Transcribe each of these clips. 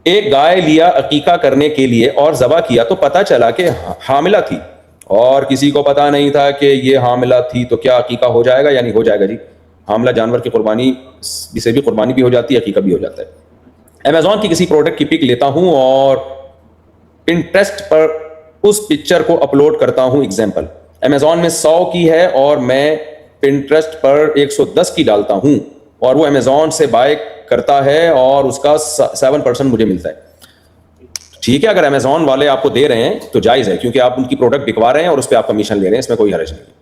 ایک گائے لیا عقیقہ کرنے کے لیے اور ذبح کیا تو پتہ چلا کہ حاملہ تھی، اور کسی کو پتہ نہیں تھا کہ یہ حاملہ تھی، تو کیا عقیقہ ہو جائے گا؟ یعنی ہو جائے گا جی، حاملہ جانور کی قربانی سے بھی قربانی بھی ہو جاتی ہے، عقیقہ بھی ہو جاتا ہے۔ امیزون کی کسی پروڈکٹ کی پک لیتا ہوں اور پنٹریسٹ پر اس پکچر کو اپلوڈ کرتا ہوں، ایگزامپل امیزون میں 100 کی ہے اور میں پنٹریسٹ پر 110 کی ڈالتا ہوں، اور وہ امیزون سے بائی کرتا ہے اور اس کا 7% مجھے ملتا ہے۔ ٹھیک ہے، اگر امیزون والے آپ کو دے رہے ہیں تو جائز ہے، کیونکہ آپ ان کی پروڈکٹ بکوا رہے ہیں اور اس پہ آپ کمیشن لے رہے ہیں، اس میں کوئی حرج نہیں۔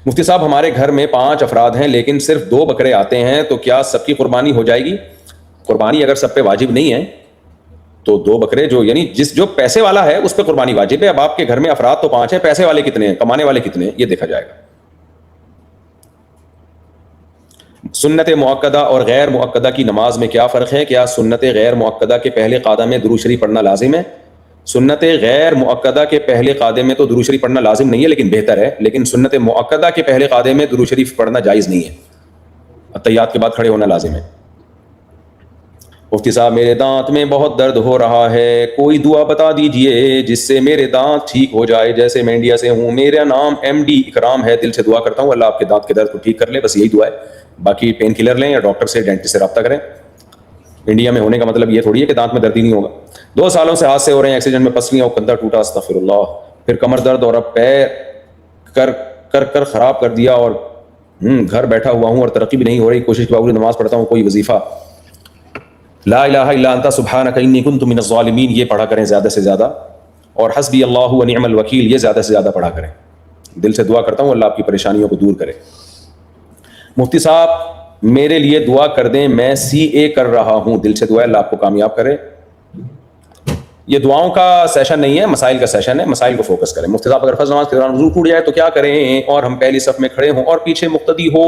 مفتی صاحب ہمارے گھر میں 5 افراد ہیں لیکن صرف 2 بکرے آتے ہیں، تو کیا سب کی قربانی ہو جائے گی؟ قربانی اگر سب پہ واجب نہیں ہے تو 2 بکرے یعنی جو پیسے والا ہے اس پہ قربانی واجب ہے۔ اب آپ کے گھر میں افراد تو 5 ہیں، پیسے والے کتنے ہیں، کمانے والے کتنے ہیں، یہ دیکھا جائے گا۔ سنت مؤکدہ اور غیر مؤکدہ کی نماز میں کیا فرق ہے؟ کیا سنت غیر مؤکدہ کے پہلے قعدہ میں درود شریف پڑھنا لازم ہے؟ سنت غیر مؤکدہ کے پہلے قعدے میں تو درود شریف پڑھنا لازم نہیں ہے لیکن بہتر ہے، لیکن سنت مؤکدہ کے پہلے قعدے میں درود شریف پڑھنا جائز نہیں ہے، التحیات کے بعد کھڑے ہونا لازم ہے۔ مفتی صاحب میرے دانت میں بہت درد ہو رہا ہے، کوئی دعا بتا دیجئے جس سے میرے دانت ٹھیک ہو جائے، جیسے میں انڈیا سے ہوں، میرا نام MD اکرام ہے، دل سے دعا کرتا ہوں اللہ آپ کے دانت کے درد کو ٹھیک کر لے، بس یہی دعا ہے، باقی پین کلر لیں یا ڈاکٹر سے ڈینٹسٹ سے رابطہ کریں۔ انڈیا میں ہونے کا مطلب یہ تھوڑی ہے کہ دانت میں درد ہی نہیں ہوگا۔ 2 سالوں سے حادثے ہو رہے ہیں، ایکسیڈنٹ میں پسلیاں اور کندھا ٹوٹا، استغفر اللہ، پھر کمر درد، اور اب پیر کر خراب کر دیا، اور گھر بیٹھا ہوا ہوں اور ترقی بھی نہیں ہو رہی، کوشش کے باوجود نماز پڑھتا ہوں، کوئی وظیفہ لا الہ الا انت سبحانک انی کنت من الظالمین یہ پڑھا کریں زیادہ سے زیادہ، اور حسبی اللہ و نعم الوکیل یہ زیادہ سے زیادہ پڑھا کریں۔ دل سے دعا کرتا ہوں اللہ آپ کی پریشانیوں کو دور کرے۔ مفتی صاحب میرے لیے دعا کر دیں، میں CA کر رہا ہوں، دل سے دعا ہے اللہ آپ کو کامیاب کرے۔ یہ دعاؤں کا سیشن نہیں ہے، مسائل کا سیشن ہے، مسائل کو فوکس کریں۔ مفتی صاحب اگر فرض نماز کے دوران وضو ٹوٹ جائے تو کیا کریں، اور ہم پہلی صف میں کھڑے ہوں اور پیچھے مقتدی ہو،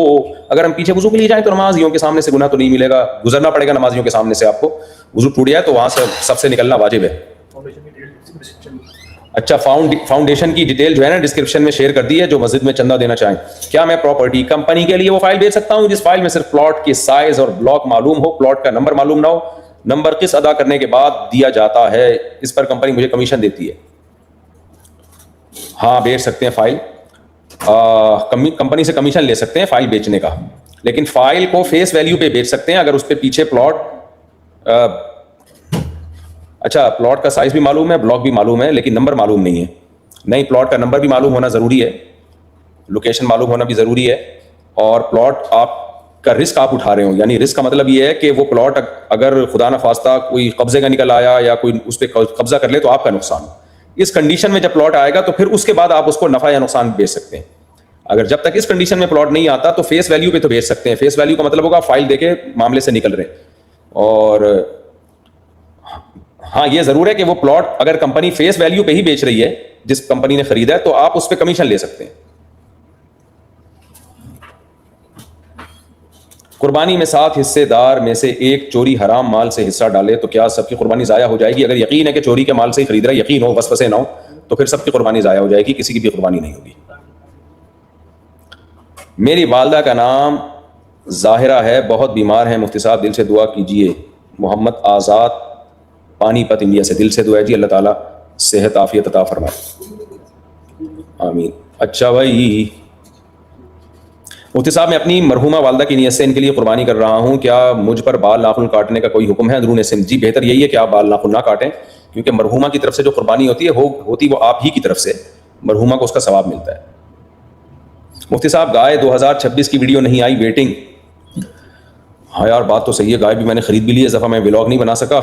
اگر ہم پیچھے وضو کے لیے جائیں تو نمازیوں کے سامنے سے گناہ تو نہیں ملے گا، گزرنا پڑے گا نمازیوں کے سامنے سے، آپ کو وضو ٹوٹ جائے تو وہاں سے سب سے نکلنا واجب ہے۔ اچھا، فاؤنڈیشن کی ڈیٹیل جو ہے نا ڈسکرپشن میں شیئر کر دی ہے، جو مسجد میں چندہ دینا چاہیں۔ کیا میں پراپرٹی کمپنی کے لیے وہ فائل بھیج سکتا ہوں جس فائل میں صرف پلاٹ کی سائز اور بلاک معلوم ہو، پلاٹ کا نمبر معلوم نہ ہو، نمبر قسط ادا کرنے کے بعد دیا جاتا ہے، اس پر کمپنی مجھے کمیشن دیتی ہے؟ ہاں بھیج سکتے ہیں فائل، کمپنی سے کمیشن لے سکتے ہیں فائل بیچنے کا، لیکن فائل کو فیس ویلیو پہ بیچ سکتے ہیں اگر اس پہ پیچھے پلاٹ اچھا پلاٹ کا سائز بھی معلوم ہے، بلاک بھی معلوم ہے، لیکن نمبر معلوم نہیں ہے۔ نہیں، پلاٹ کا نمبر بھی معلوم ہونا ضروری ہے، لوکیشن معلوم ہونا بھی ضروری ہے، اور پلاٹ آپ کا رسک آپ اٹھا رہے ہو، یعنی رسک کا مطلب یہ ہے کہ وہ پلاٹ اگر خدا نخواستہ کوئی قبضے کا نکل آیا یا کوئی اس پہ قبضہ کر لے تو آپ کا نقصان۔ اس کنڈیشن میں جب پلاٹ آئے گا تو پھر اس کے بعد آپ اس کو نفع یا نقصان بیچ سکتے ہیں۔ اگر جب تک اس کنڈیشن میں پلاٹ نہیں آتا تو فیس ویلیو پہ تو بیچ سکتے ہیں، فیس ویلیو کا مطلب ہوگا فائل دے کے معاملے سے نکل رہے ہیں۔ اور ہاں یہ ضرور ہے کہ وہ پلاٹ اگر کمپنی فیس ویلیو پہ ہی بیچ رہی ہے جس کمپنی نے خریدا ہے تو آپ اس پہ کمیشن لے سکتے ہیں۔ قربانی میں 7 حصے دار میں سے ایک چوری حرام مال سے حصہ ڈالے تو کیا سب کی قربانی ضائع ہو جائے گی؟ اگر یقین ہے کہ چوری کے مال سے ہی خرید رہا ہے، یقین ہو وسوسے نہ ہو، تو پھر سب کی قربانی ضائع ہو جائے گی، کسی کی بھی قربانی نہیں ہوگی۔ میری والدہ کا نام ظاہرہ ہے، بہت بیمار ہیں، مفتی صاحب دل سے دعا کیجیے۔ محمد آزاد، پانی پت انڈیا سے، دل سے دعا ہے جی اللہ تعالیٰ صحت عافیت عطا فرمائے، آمین۔ اچھا بھائی، مفتی صاحب میں اپنی مرحومہ والدہ کی نیت سے ان کے لیے قربانی کر رہا ہوں، کیا مجھ پر بال ناخن کاٹنے کا کوئی حکم ہے؟ اندرون سندھ جی بہتر یہی ہے کہ آپ بال ناخن نہ کاٹیں، کیونکہ مرحومہ کی طرف سے جو قربانی ہوتی ہے ہوتی وہ آپ ہی کی طرف سے، مرحومہ کو اس کا ثواب ملتا ہے۔ مفتی صاحب گائے 2026 کی ویڈیو نہیں آئی، ویٹنگ۔ ہاں یار بات تو صحیح ہے، گائے بھی میں نے خرید بھی لی ہے، اس دفعہ میں ولاگ نہیں بنا سکا،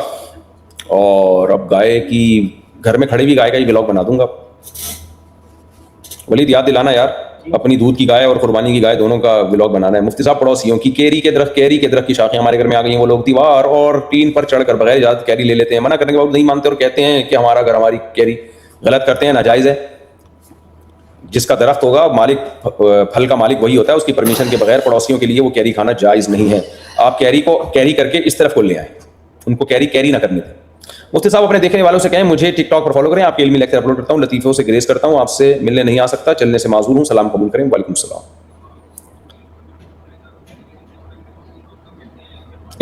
اور اب گائے کی گھر میں کھڑے بھی گائے کا ہی ولاگ بنا دوں گا۔ ولید یاد دلانا یار، اپنی دودھ کی گائے اور قربانی کی گائے دونوں کا ولاگ بنانا ہے۔ مفتی صاحب پڑوسیوں کی کیری کے درخت کی شاخیں ہمارے گھر میں آ گئی ہیں، وہ لوگ دیوار اور ٹین پر چڑھ کر بغیر اجازت کیری لے لیتے ہیں، منع کرنے کے بعد نہیں مانتے اور کہتے ہیں کہ ہمارا گھر ہماری کیری، غلط کرتے ہیں، ناجائز ہے۔ جس کا درخت ہوگا مالک، پھل کا مالک وہی ہوتا ہے، اس کی پرمیشن کے بغیر پڑوسیوں کے لیے وہ کیری کھانا جائز نہیں ہے۔ آپ کیری کو کیری کر کے اس طرف کو لے آئیں، ان کو کیری نہ کرنے دیں۔ مفتی صاحب اپنے دیکھنے والوں سے کہیں مجھے ٹک ٹاک پر فالو کریں، آپ کے علمی لیکچر اپلوڈ کرتا ہوں، لطیفوں سے گریز کرتا ہوں، آپ سے ملنے نہیں آ سکتا، چلنے سے معذور ہوں، سلام قبول کریں، وعلیکم السلام۔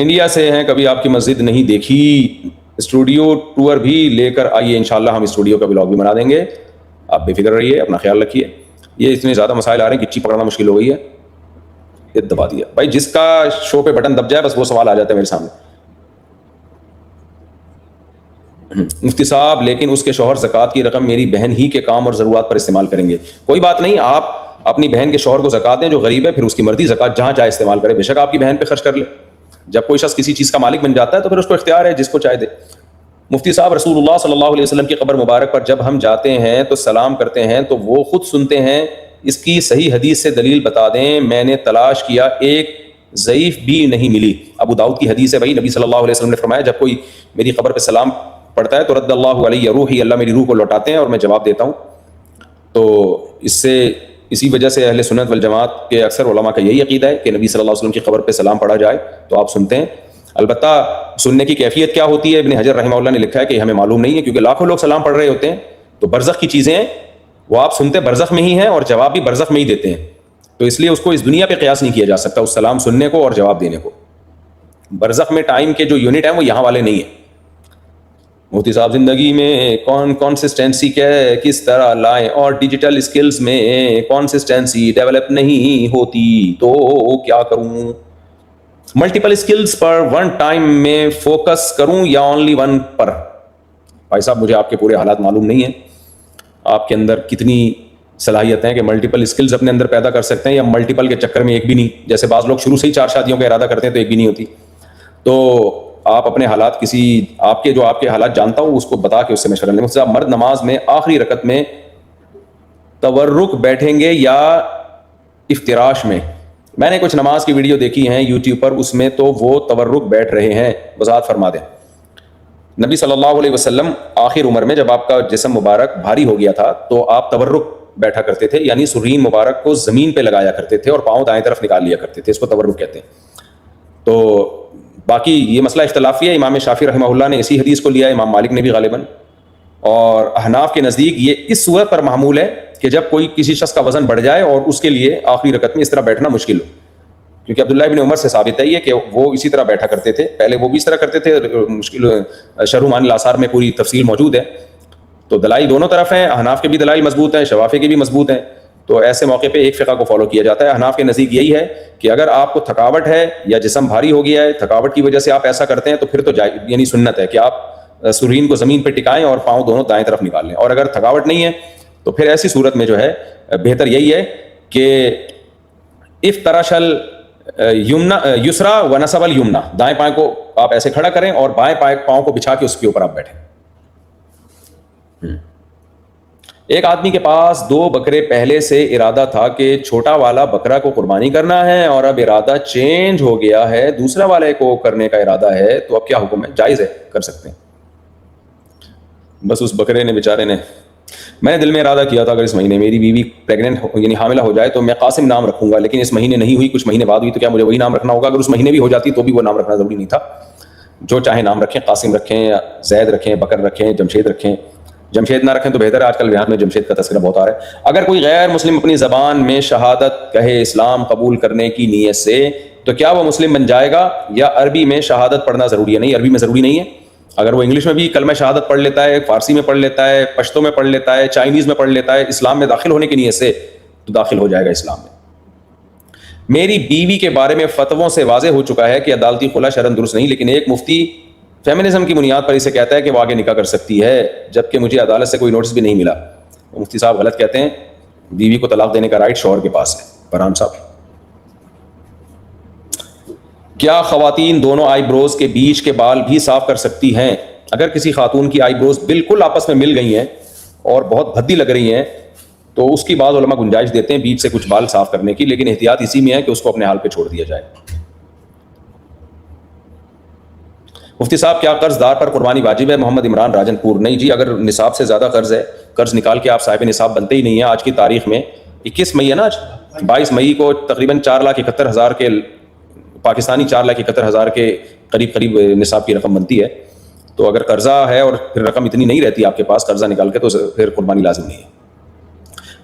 انڈیا سے ہیں, کبھی آپ کی مسجد نہیں دیکھی, اسٹوڈیو ٹور بھی لے کر آئیے, انشاءاللہ ہم اسٹوڈیو کا بلاگ بھی بنا دیں گے, آپ بے فکر رہیے, اپنا خیال رکھیے. یہ اتنے زیادہ مسائل آ رہے ہیں, گچی پکڑنا مشکل ہو گئی ہے, یہ دبا دیا بھائی, جس کا شو پہ بٹن دب جائے بس وہ سوال آ جاتا ہے میرے سامنے. مفتی صاحب لیکن اس کے شوہر زکوٰۃ کی رقم میری بہن ہی کے کام اور ضرورات پر استعمال کریں گے. کوئی بات نہیں, آپ اپنی بہن کے شوہر کو زکوٰۃ دیں جو غریب ہے, پھر اس کی مرضی, زکوٰۃ جہاں چاہے استعمال کرے, بے شک آپ کی بہن پہ خرچ کر لے. جب کوئی شخص کسی چیز کا مالک بن جاتا ہے تو پھر اس کو اختیار ہے جس کو چاہے دے. مفتی صاحب رسول اللہ صلی اللہ علیہ وسلم کی قبر مبارک پر جب ہم جاتے ہیں تو سلام کرتے ہیں تو وہ خود سنتے ہیں, اس کی صحیح حدیث سے دلیل بتا دیں, میں نے تلاش کیا ایک ضعیف بھی نہیں ملی. ابو داؤد کی حدیث ہے بھائی, نبی صلی اللہ علیہ وسلم نے فرمایا جب کوئی میری قبر پہ سلام پڑھتا ہے تو رد اللہ علیہ روحی, اللہ میری روح کو لوٹاتے ہیں اور میں جواب دیتا ہوں. تو اسی وجہ سے اہل سنت والجماعت کے اکثر علماء کا یہی عقیدہ ہے کہ نبی صلی اللہ علیہ وسلم کی قبر پہ سلام پڑھا جائے تو آپ سنتے ہیں. البتہ سننے کی کیفیت کیا ہوتی ہے, ابن حجر رحمہ اللہ نے لکھا ہے کہ ہمیں معلوم نہیں ہے, کیونکہ لاکھوں لوگ سلام پڑھ رہے ہوتے ہیں, تو برزخ کی چیزیں ہیں وہ آپ سنتے برزخ میں ہی ہیں اور جواب بھی برزخ میں ہی دیتے ہیں, تو اس لیے اس کو اس دنیا پہ قیاس نہیں کیا جا سکتا اس سلام سننے کو اور جواب دینے کو. برزخ میں ٹائم کے جو یونٹ ہیں وہ یہاں والے نہیں ہیں. مفتی صاحب زندگی میں کانسسٹینسی کس طرح لائیں, اور ڈیجیٹل اسکلز میں کانسسٹینسی ڈیولپ نہیں ہوتی تو کیا کروں, ملٹیپل اسکلز پر ون ٹائم میں فوکس کروں یا اونلی ون پر؟ بھائی صاحب مجھے آپ کے پورے حالات معلوم نہیں ہیں, آپ کے اندر کتنی صلاحیت ہیں کہ ملٹیپل اسکلز اپنے اندر پیدا کر سکتے ہیں, یا ملٹیپل کے چکر میں ایک بھی نہیں, جیسے بعض لوگ شروع سے ہی 4 شادیوں کا ارادہ کرتے ہیں تو ایک بھی نہیں ہوتی. تو آپ اپنے حالات آپ کے حالات جانتا ہوں اس کو بتا کے اس سے مشورہ لیں. صاحب مرد نماز میں آخری رکعت میں تورک بیٹھیں گے یا افتراش میں نے کچھ نماز کی ویڈیو دیکھی ہیں یوٹیوب پر, اس میں تو وہ تورک بیٹھ رہے ہیں, وضاحت فرما دیں. نبی صلی اللہ علیہ وسلم آخر عمر میں جب آپ کا جسم مبارک بھاری ہو گیا تھا تو آپ تورک بیٹھا کرتے تھے, یعنی سرین مبارک کو زمین پہ لگایا کرتے تھے اور پاؤں دائیں طرف نکال لیا کرتے تھے, اس کو تورک کہتے ہیں. تو باقی یہ مسئلہ اختلافی ہے, امام شافعی رحمہ اللہ نے اسی حدیث کو لیا, امام مالک نے بھی غالباً, اور احناف کے نزدیک یہ اس صورت پر معمول ہے کہ جب کوئی کسی شخص کا وزن بڑھ جائے اور اس کے لیے آخری رکعت میں اس طرح بیٹھنا مشکل ہو, کیونکہ عبداللہ ابن عمر سے ثابت ہے یہ کہ وہ اسی طرح بیٹھا کرتے تھے, پہلے وہ بھی اس طرح کرتے تھے, مشکل شرح معانی الاثار میں پوری تفصیل موجود ہے. تو دلائل دونوں طرف ہیں, احناف کے بھی دلائل مضبوط ہیں, شوافی کے بھی مضبوط ہیں, تو ایسے موقع پہ ایک فقہ کو فالو کیا جاتا ہے. احناف کے نزدیک یہی ہے کہ اگر آپ کو تھکاوٹ ہے یا جسم بھاری ہو گیا ہے, تھکاوٹ کی وجہ سے آپ ایسا کرتے ہیں تو پھر تو یعنی سنت ہے کہ آپ سرین کو زمین پہ ٹکائیں اور پاؤں دونوں دائیں طرف نکال لیں. اور اگر تھکاوٹ نہیں ہے تو پھر ایسی صورت میں جو ہے بہتر یہی ہے کہ افتراش یمنا یسرا و نصب الیمنا, دائیں پائیں کو آپ ایسے کھڑا کریں اور بائیں پاؤں کو بچھا کے اس کے اوپر آپ بیٹھیں. ایک آدمی کے پاس 2 بکرے پہلے سے ارادہ تھا کہ چھوٹا والا بکرا کو قربانی کرنا ہے, اور اب ارادہ چینج ہو گیا ہے, دوسرا والے کو کرنے کا ارادہ ہے, تو اب کیا حکم ہے؟ جائز ہے, کر سکتے ہیں. بس اس بکرے نے بیچارے نے, میں نے دل میں ارادہ کیا تھا اگر اس مہینے میری بیوی پریگننٹ یعنی حاملہ ہو جائے تو میں قاسم نام رکھوں گا, لیکن اس مہینے نہیں ہوئی, کچھ مہینے بعد ہوئی, تو کیا مجھے وہی نام رکھنا ہوگا؟ اگر اس مہینے بھی ہو جاتی تو بھی وہ نام رکھنا ضروری نہیں تھا, جو چاہے نام رکھیں, قاسم رکھیں, زید رکھیں, بکر رکھیں, جمشید رکھیں. جمشید نہ رکھیں تو بہتر ہے, آج کل بیان میں جمشید کا تذکرہ بہت آ رہا ہے. اگر کوئی غیر مسلم اپنی زبان میں شہادت کہے اسلام قبول کرنے کی نیت سے, تو کیا وہ مسلم بن جائے گا, یا عربی میں شہادت پڑھنا ضروری ہے؟ نہیں, عربی میں ضروری نہیں ہے. اگر وہ انگلش میں بھی کلمہ شہادت پڑھ لیتا ہے, فارسی میں پڑھ لیتا ہے, پشتو میں پڑھ لیتا ہے, چائنیز میں پڑھ لیتا ہے, اسلام میں داخل ہونے کی نیت سے, تو داخل ہو جائے گا اسلام میں. میری بیوی کے بارے میں فتووں سے واضح ہو چکا ہے کہ عدالتی خلا شرعاً درست نہیں, لیکن ایک مفتی فیمنزم کی بنیاد پر اسے کہتا ہے کہ وہ آگے نکاح کر سکتی ہے, جبکہ مجھے عدالت سے کوئی نوٹس بھی نہیں ملا. مفتی صاحب غلط کہتے ہیں, بیوی کو طلاق دینے کا رائٹ شوہر کے پاس ہے. فرحان صاحب, کیا خواتین دونوں آئی بروز کے بیچ کے بال بھی صاف کر سکتی ہیں؟ اگر کسی خاتون کی آئی بروز بالکل آپس میں مل گئی ہیں اور بہت بھدی لگ رہی ہیں تو اس کی بعض علماء گنجائش دیتے ہیں بیچ سے کچھ بال صاف کرنے کی, لیکن احتیاط اسی میں ہے کہ اس کو اپنے حال پہ چھوڑ دیا جائے. مفتی صاحب کیا قرض دار پر قربانی واجب ہے؟ محمد عمران راجن پور. نہیں جی, اگر نصاب سے زیادہ قرض ہے, قرض نکال کے آپ صاحب نصاب بنتے ہی نہیں ہیں. آج کی تاریخ میں 21 مئی ہے نا, آج 22 مئی کو تقریباً 4,71,000 کے پاکستانی 4,71,000 کے قریب نصاب کی رقم بنتی ہے. تو اگر قرضہ ہے اور پھر رقم اتنی نہیں رہتی آپ کے پاس قرضہ نکال کے, تو پھر قربانی لازم نہیں ہے.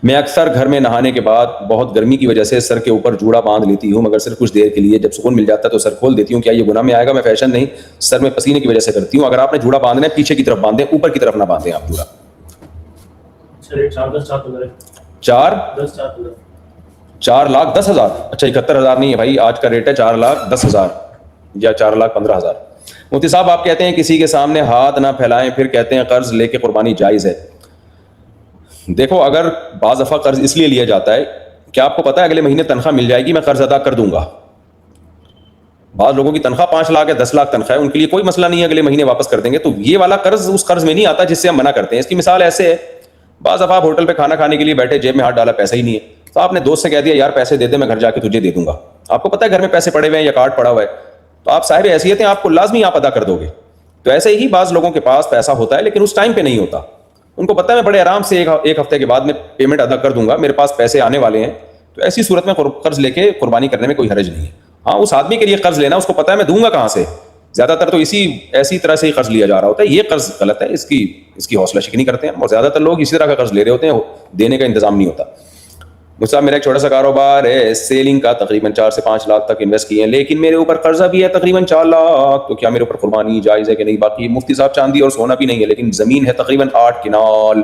میں اکثر گھر میں نہانے کے بعد بہت گرمی کی وجہ سے سر کے اوپر جوڑا باندھ لیتی ہوں، مگر صرف کچھ دیر کے لیے، جب سکون مل جاتا ہے تو سر کھول دیتی ہوں، کیا یہ گناہ میں آئے گا؟ میں فیشن نہیں، سر میں پسینے کی وجہ سے کرتی ہوں۔ اگر آپ نے جوڑا باندھنا ہے پیچھے کی طرف باندھیں، اوپر کی طرف نہ باندھیں آپ جوڑا۔ 4,10,000 اچھا 71,000 نہیں ہے بھائی، آج کا ریٹ ہے 4,10,000 یا 4,15,000۔ مفتی صاحب آپ کہتے ہیں کسی کے سامنے ہاتھ نہ پھیلائیں، پھر کہتے ہیں قرض لے کے قربانی جائز ہے۔ دیکھو اگر بعض دفعہ قرض اس لیے لیا جاتا ہے کہ آپ کو پتا ہے اگلے مہینے تنخواہ مل جائے گی، میں قرض ادا کر دوں گا۔ بعض لوگوں کی تنخواہ 5 لاکھ ہے، 10 لاکھ تنخواہ ہے، ان کے لیے کوئی مسئلہ نہیں ہے، اگلے مہینے واپس کر دیں گے، تو یہ والا قرض اس قرض میں نہیں آتا جس سے ہم منع کرتے ہیں۔ اس کی مثال ایسے ہے، بعض دفعہ آپ ہوٹل پہ کھانا کھانے کے لیے بیٹھے، جیب میں ہاتھ ڈالا، پیسہ ہی نہیں ہے، تو آپ نے دوست سے کہہ دیا یار پیسے دے دے، میں گھر جا کے تجھے دے دوں گا۔ آپ کو پتا ہے گھر میں پیسے پڑے ہوئے ہیں یا کارڈ پڑا ہوا ہے، تو آپ صاحب حیثیت ہیں، آپ کو لازمی آپ ادا کر دو گے۔ تو ایسے ہی بعض لوگوں کے پاس پیسہ ہوتا ہے لیکن اس ٹائم پہ نہیں ہوتا، ان کو پتا ہے میں بڑے آرام سے ایک ہفتے کے بعد میں پیمنٹ ادا کر دوں گا، میرے پاس پیسے آنے والے ہیں، تو ایسی صورت میں قرض لے کے قربانی کرنے میں کوئی حرج نہیں ہے۔ ہاں اس آدمی کے لیے قرض لینا، اس کو پتا ہے میں دوں گا کہاں سے، زیادہ تر تو ایسی طرح سے ہی قرض لیا جا رہا ہوتا ہے، یہ قرض غلط ہے، اس کی حوصلہ شکنی کرتے ہیں، اور زیادہ تر لوگ اسی طرح کا قرض لے رہے ہوتے ہیں، دینے کا انتظام نہیں ہوتا۔ مجھ سے میرا ایک چھوٹا سا کاروبار ہے سیلنگ کا، تقریباً 4 سے 5 لاکھ تک انویسٹ کیے ہیں، لیکن میرے اوپر قرضہ بھی ہے تقریباً 4 لاکھ، تو کیا میرے اوپر قربانی جائز ہے کہ نہیں؟ باقی مفتی صاحب چاندی اور سونا بھی نہیں ہے، لیکن زمین ہے تقریباً 8 کنال،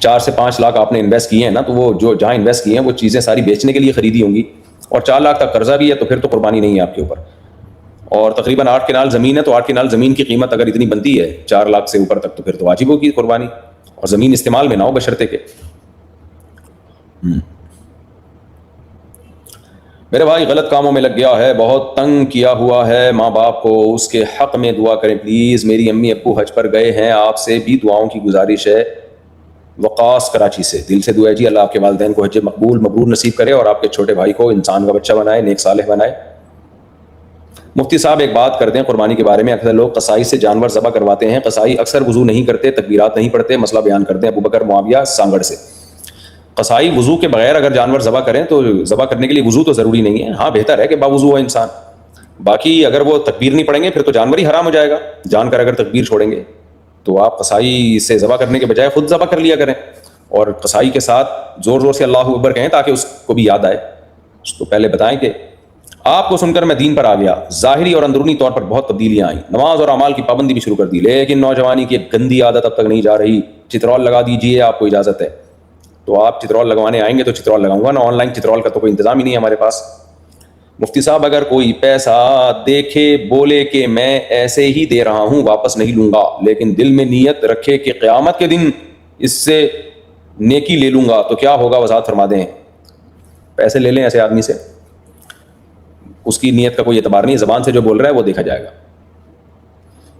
4 سے 5 لاکھ آپ نے انویسٹ کیے ہیں نا، تو وہ جو جہاں انویسٹ کیے ہیں وہ چیزیں ساری بیچنے کے لیے خریدی ہوں گی، اور 4 لاکھ تک قرضہ بھی ہے، تو پھر تو قربانی نہیں ہے آپ کے اوپر۔ اور تقریباً 8 کنال زمین ہے، تو 8 کنال زمین کی قیمت اگر اتنی بنتی ہے 4 لاکھ سے اوپر تک، تو پھر تو واجب ہوگی قربانی، اور زمین استعمال میں نہ ہو بشرطے کہ۔ میرے بھائی غلط کاموں میں لگ گیا ہے، بہت تنگ کیا ہوا ہے ماں باپ کو، اس کے حق میں دعا کریں پلیز۔ میری امی ابو حج پر گئے ہیں، آپ سے بھی دعاؤں کی گزارش ہے۔ وقاص کراچی سے، دل سے دعا ہے جی، اللہ آپ کے والدین کو حج مقبول مبرور نصیب کرے، اور آپ کے چھوٹے بھائی کو انسان کا بچہ بنائے، نیک صالح بنائے۔ مفتی صاحب ایک بات کرتے ہیں قربانی کے بارے میں، اکثر لوگ قصائی سے جانور ذبح کرواتے ہیں، قصائی اکثر وضو نہیں کرتے، تکبیرات نہیں پڑھتے، مسئلہ بیان کرتے ہیں ابو بکر معاویہ سانگڑ سے۔ قصائی وضو کے بغیر اگر جانور ذبح کریں تو ذبح کرنے کے لیے وضو تو ضروری نہیں ہے، ہاں بہتر ہے کہ باوضو ہو انسان، باقی اگر وہ تکبیر نہیں پڑھیں گے پھر تو جانور ہی حرام ہو جائے گا، جان کر اگر تکبیر چھوڑیں گے تو آپ قصائی سے ذبح کرنے کے بجائے خود ذبح کر لیا کریں، اور قصائی کے ساتھ زور زور سے اللہ اکبر کہیں تاکہ اس کو بھی یاد آئے۔ اس کو پہلے بتائیں کہ آپ کو سن کر میں دین پر آ گیا، ظاہری اور اندرونی طور پر بہت تبدیلیاں آئیں، نماز اور اعمال کی پابندی بھی شروع کر دی، لیکن نوجوانی کی ایک گندی عادت اب تک نہیں جا رہی، چترول لگا دیجئے، آپ کو اجازت ہے۔ تو آپ چترول لگوانے آئیں گے تو چترول لگاؤں گا نا، آن لائن چترول کا تو کوئی انتظام ہی نہیں ہے ہمارے پاس۔ مفتی صاحب اگر کوئی پیسہ دیکھے بولے کہ میں ایسے ہی دے رہا ہوں واپس نہیں لوں گا، لیکن دل میں نیت رکھے کہ قیامت کے دن اس سے نیکی لے لوں گا، تو کیا ہوگا وضاحت فرما دیں۔ پیسے لے لیں ایسے آدمی سے، اس کی نیت کا کوئی اعتبار نہیں، زبان سے جو بول رہا ہے وہ دیکھا جائے گا۔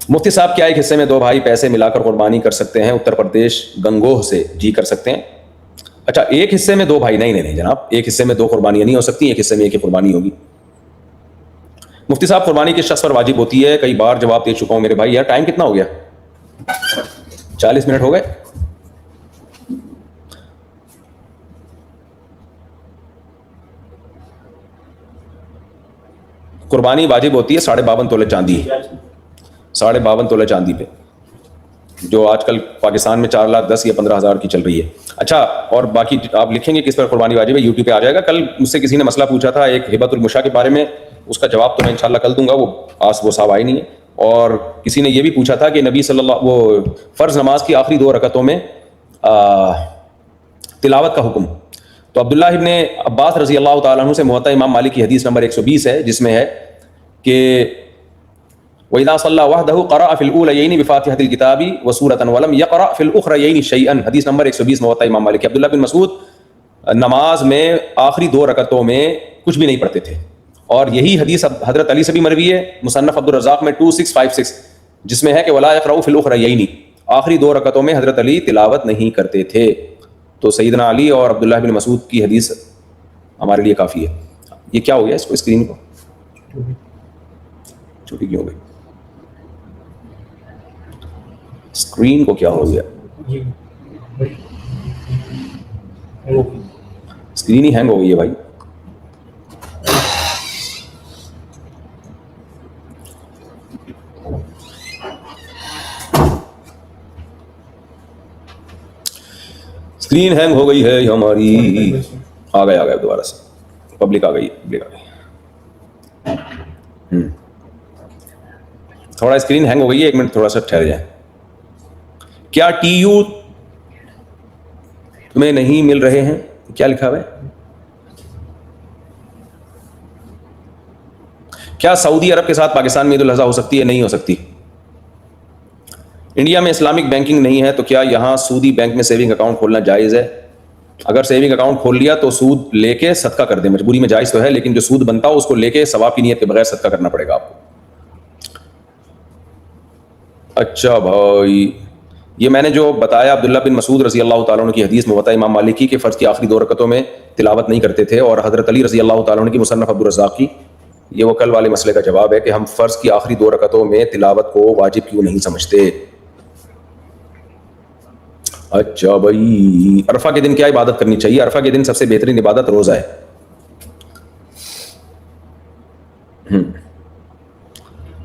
مفتی صاحب کیا ایک حصے میں 2 بھائی پیسے ملا کر قربانی کر سکتے ہیں؟ اتر پردیش گنگوہ سے، جی کر سکتے ہیں۔ اچھا ایک حصے میں 2 بھائی؟ نہیں جناب، ایک حصے میں 2 قربانیاں نہیں ہو سکتی، ایک حصے میں ایک ہی قربانی ہوگی۔ مفتی صاحب قربانی کس شخص پر واجب ہوتی ہے؟ کئی بار جواب دے چکا ہوں میرے بھائی۔ یار ٹائم کتنا ہو گیا؟ 40 منٹ ہو گئے۔ قربانی واجب ہوتی ہے 52.5 تولے چاندی، 52.5 تولے چاندی پہ، جو آج کل پاکستان میں 4,10,000 یا 15,000 کی چل رہی ہے۔ اچھا اور باقی آپ لکھیں گے کس پر قربانی واجب ہے، یوٹیوب پہ آ جائے گا۔ کل مجھ سے کسی نے مسئلہ پوچھا تھا ایک ہبۃ المشاء کے بارے میں، اس کا جواب تو میں انشاءاللہ کل دوں گا، وہ صاحب آئی نہیں ہے۔ اور کسی نے یہ بھی پوچھا تھا کہ نبی صلی اللہ وہ فرض نماز کی آخری 2 رکعتوں میں تلاوت کا حکم، تو عبداللہ ابن عباس رضی اللہ تعالیٰ عنہ سے موطا امام مالک کی حدیث نمبر 120 ہے، جس میں ہے کہ وَإِذَا صَلَّى وَحْدَهُ قَرَأَ فِي الْأُولَيَيْنِ بِفَاتِحَةِ الْكِتَابِ وَسُورَةً وَلَمْ يَقْرَأْ فِي الْأُخْرَيَيْنِ شَيْئًا، حدیث نمبر 120 موطا امام مالک۔ عبداللہ بن مسعود نماز میں آخری 2 رکعتوں میں کچھ بھی نہیں پڑھتے تھے، اور یہی حدیث حضرت علی سے بھی مروی ہے، مصنف عبدالرزاق میں 2656، جس میں ہے کہ وَلَا يَقْرَأُ فِي الْأُخْرَيَيْنِ، آخری 2 رکعتوں میں حضرت علی تلاوت نہیں کرتے تھے۔ تو سیدنا علی اور عبداللہ بن مسعود کی حدیث ہمارے لیے کافی ہے۔ یہ کیا ہو گیا اس کو، اسکرین کو چھوٹی کیوں ہو گئی؟ اسکرین کو کیا ہو گیا؟ اسکرین ہی ہینگ ہو گئی ہے بھائی۔ اسکرین ہینگ ہو گئی ہے ہماری. آ گئے دوبارہ سے. پبلک آ گئی. تھوڑا اسکرین ہینگ ہو گئی ہے, 1 منٹ تھوڑا سا ٹھہر جائیں. کیا ٹی یو تمہیں نہیں مل رہے ہیں؟ کیا لکھا ہوا ہے؟ کیا سعودی عرب کے ساتھ پاکستان میں عید الاضحیٰ ہو سکتی ہے؟ نہیں ہو سکتی. انڈیا میں اسلامک بینکنگ نہیں ہے تو کیا یہاں سودی بینک میں سیونگ اکاؤنٹ کھولنا جائز ہے؟ اگر سیونگ اکاؤنٹ کھول لیا تو سود لے کے صدقہ کر دیں. مجبوری میں جائز تو ہے, لیکن جو سود بنتا ہو اس کو لے کے ثواب کی نیت کے بغیر صدقہ کرنا پڑے گا آپ کو. اچھا بھائی, یہ میں نے جو بتایا عبداللہ بن مسعود رضی اللہ تعالیٰ عنہ کی حدیث موطا امام مالک کی کہ فرض کی آخری 2 رکعتوں میں تلاوت نہیں کرتے تھے, اور حضرت علی رضی اللہ تعالیٰ عنہ کی مصنف عبدالرزاق کی, یہ وہ کل والے مسئلے کا جواب ہے کہ ہم فرض کی آخری 2 رکعتوں میں تلاوت کو واجب کیوں نہیں سمجھتے. اچھا بھائی, عرفہ کے دن کیا عبادت کرنی چاہیے؟ عرفہ کے دن سب سے بہترین عبادت روزہ ہے.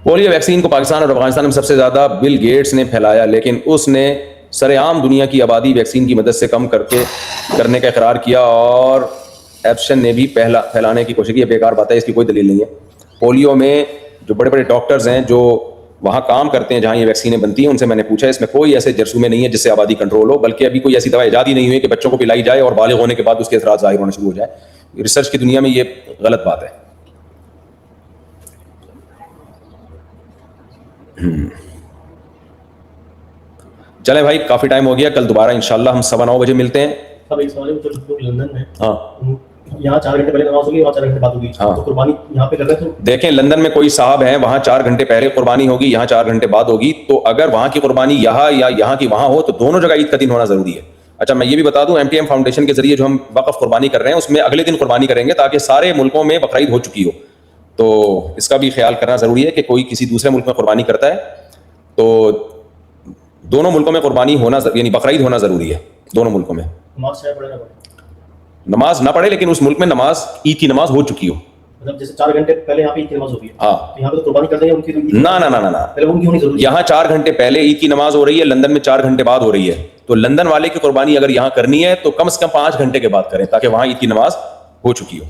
پولیو ویکسین کو پاکستان اور افغانستان میں سب سے زیادہ بل گیٹس نے پھیلایا, لیکن اس نے سر عام دنیا کی آبادی ویکسین کی مدد سے کم کرنے کا اقرار کیا, اور ایپشن نے بھی پھیلانے کی کوشش کی. یہ بیکار بات ہے, اس کی کوئی دلیل نہیں ہے. پولیو میں جو بڑے بڑے ڈاکٹرز ہیں جو وہاں کام کرتے ہیں جہاں یہ ویکسینیں بنتی ہیں, ان سے میں نے پوچھا, اس میں کوئی ایسے جرثومے نہیں ہے جس سے آبادی کنٹرول ہو, بلکہ ابھی کوئی ایسی دوا ایجاد ہی نہیں ہوئی کہ بچوں کو پلائی جائے اور بالغ ہونے کے بعد اس کے اثرات ظاہر ہونے شروع ہو جائے. ریسرچ کی دنیا میں یہ غلط بات ہے. چلیں بھائی, کافی ٹائم ہو گیا. کل دوبارہ انشاءاللہ ہم 9:15 بجے ملتے ہیں. ہاں, یہاں 4 گھنٹے پہلے نماز ہوگی, وہاں 4 گھنٹے بعد ہوگی. تو قربانی یہاں پہ کر رہے تو دیکھیں, لندن میں کوئی صاحب ہیں, وہاں 4 گھنٹے پہلے قربانی ہوگی, یہاں 4 گھنٹے بعد ہوگی. تو اگر وہاں کی قربانی یہاں یا یہاں کی وہاں ہو تو دونوں جگہ عید کا دن ہونا ضروری ہے. اچھا, میں یہ بھی بتا دوں, MTM فاؤنڈیشن کے ذریعے جو ہم وقف قربانی کر رہے ہیں اس میں اگلے دن قربانی کریں گے تاکہ سارے ملکوں میں بقرعید ہو چکی ہو. تو اس کا بھی خیال کرنا ضروری ہے کہ کوئی کسی دوسرے ملک میں قربانی کرتا ہے تو دونوں ملکوں میں قربانی ہونا, یعنی بقرعید ہونا ضروری ہے دونوں ملکوں میں. نماز نہ پڑھے لیکن اس ملک میں نماز, عید کی نماز ہو چکی ہو. مطلب جیسے 4 گھنٹے پہلے یہاں پہ عید کی نماز ہوگی, ہاں, یہاں پہ تو قربانی کر دیں گے ان کی. نہ, پہلے ان کی ہونی ضروری ہے. یہاں 4 گھنٹے پہلے عید کی نماز ہو رہی ہے, لندن میں 4 گھنٹے بعد ہو رہی ہے. تو لندن والے کی قربانی اگر یہاں کرنی ہے تو کم سے کم 5 گھنٹے کے بعد کریں تاکہ وہاں عید کی نماز ہو چکی ہو.